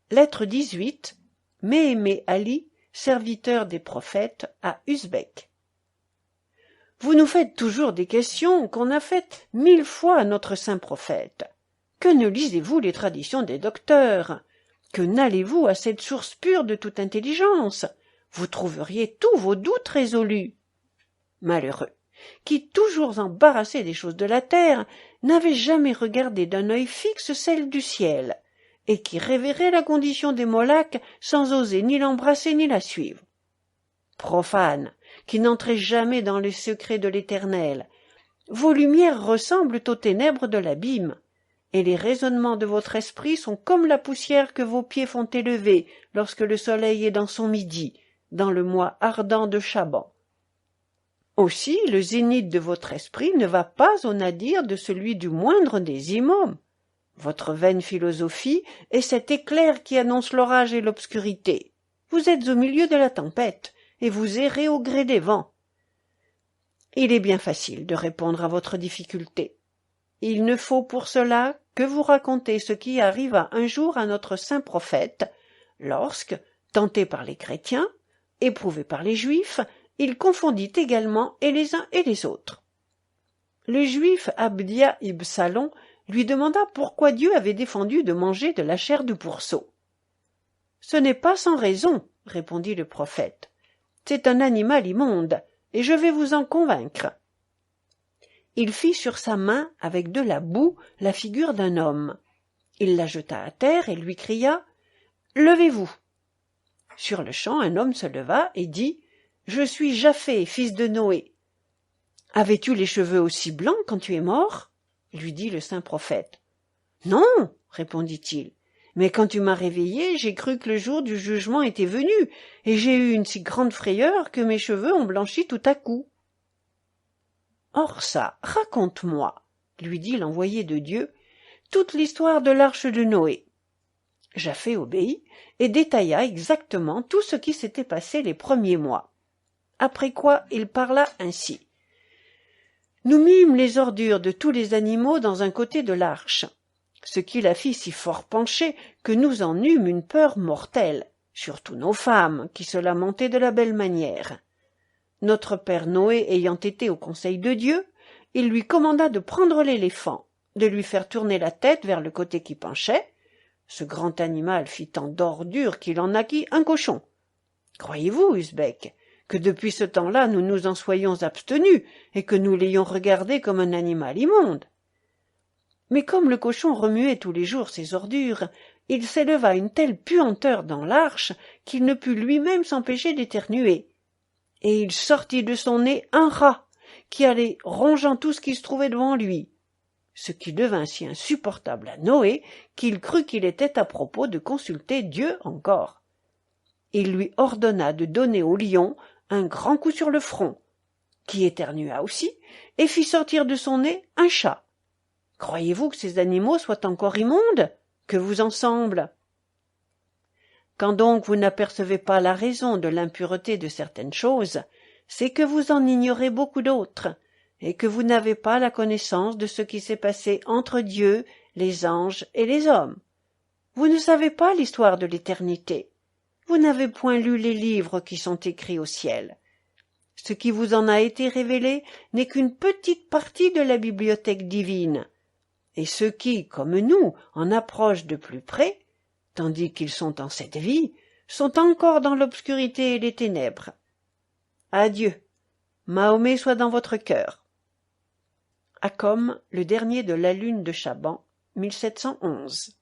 Lettre 18. Méhémé Ali, serviteur des prophètes, à Usbek. Vous nous faites toujours des questions qu'on a faites 1000 fois à notre saint prophète. Que ne lisez-vous les traditions des docteurs? Que n'allez-vous à cette source pure de toute intelligence? Vous trouveriez tous vos doutes résolus. Malheureux, qui, toujours embarrassé des choses de la terre, n'avait jamais regardé d'un œil fixe celle du ciel, et qui révérait la condition des Mollaks sans oser ni l'embrasser ni la suivre. Profane, qui n'entrez jamais dans les secrets de l'Éternel, vos lumières ressemblent aux ténèbres de l'abîme, et les raisonnements de votre esprit sont comme la poussière que vos pieds font élever lorsque le soleil est dans son midi, dans le mois ardent de Chaban. Aussi, le zénith de votre esprit ne va pas au nadir de celui du moindre des imams. Votre vaine philosophie est cet éclair qui annonce l'orage et l'obscurité. Vous êtes au milieu de la tempête, et vous errez au gré des vents. Il est bien facile de répondre à votre difficulté. Il ne faut pour cela que vous raconter ce qui arriva un jour à notre saint prophète, lorsque, tenté par les chrétiens, éprouvé par les juifs, il confondit également et les uns et les autres. Le juif Abdia ibn Salon lui demanda pourquoi Dieu avait défendu de manger de la chair de pourceau. « Ce n'est pas sans raison, répondit le prophète. C'est un animal immonde, et je vais vous en convaincre. Il fit sur sa main, avec de la boue, la figure d'un homme. Il la jeta à terre et lui cria « Levez-vous !» Sur-le-champ, un homme se leva et dit « Je suis Japhé, fils de Noé. »« Avais-tu les cheveux aussi blancs quand tu es mort ?» lui dit le saint prophète. « Non, répondit-il, mais quand tu m'as réveillé, j'ai cru que le jour du jugement était venu, et j'ai eu une si grande frayeur que mes cheveux ont blanchi tout à coup. »« Or ça, raconte-moi, lui dit l'envoyé de Dieu, toute l'histoire de l'arche de Noé. Japhé obéit et détailla exactement tout ce qui s'était passé les premiers mois. Après quoi il parla ainsi. Nous mîmes les ordures de tous les animaux dans un côté de l'arche, ce qui la fit si fort pencher que nous en eûmes une peur mortelle, surtout nos femmes, qui se lamentaient de la belle manière. Notre père Noé ayant été au conseil de Dieu, il lui commanda de prendre l'éléphant, de lui faire tourner la tête vers le côté qui penchait. Ce grand animal fit tant d'ordures qu'il en naquit un cochon. Croyez-vous, Usbek, que depuis ce temps-là nous nous en soyons abstenus et que nous l'ayons regardé comme un animal immonde? Mais comme le cochon remuait tous les jours ses ordures, il s'éleva une telle puanteur dans l'arche qu'il ne put lui-même s'empêcher d'éternuer. Et il sortit de son nez un rat, qui allait rongeant tout ce qui se trouvait devant lui, ce qui devint si insupportable à Noé qu'il crut qu'il était à propos de consulter Dieu encore. Il lui ordonna de donner au lion un grand coup sur le front, qui éternua aussi, et fit sortir de son nez un chat. Croyez-vous que ces animaux soient encore immondes? Que vous en semble? Quand donc vous n'apercevez pas la raison de l'impureté de certaines choses, c'est que vous en ignorez beaucoup d'autres, et que vous n'avez pas la connaissance de ce qui s'est passé entre Dieu, les anges et les hommes. Vous ne savez pas l'histoire de l'éternité. Vous n'avez point lu les livres qui sont écrits au ciel. Ce qui vous en a été révélé n'est qu'une petite partie de la bibliothèque divine, et ceux qui, comme nous, en approchent de plus près, tandis qu'ils sont en cette vie, sont encore dans l'obscurité et les ténèbres. Adieu. Mahomet soit dans votre cœur. Akom, le dernier de la lune de Chaban, 1711.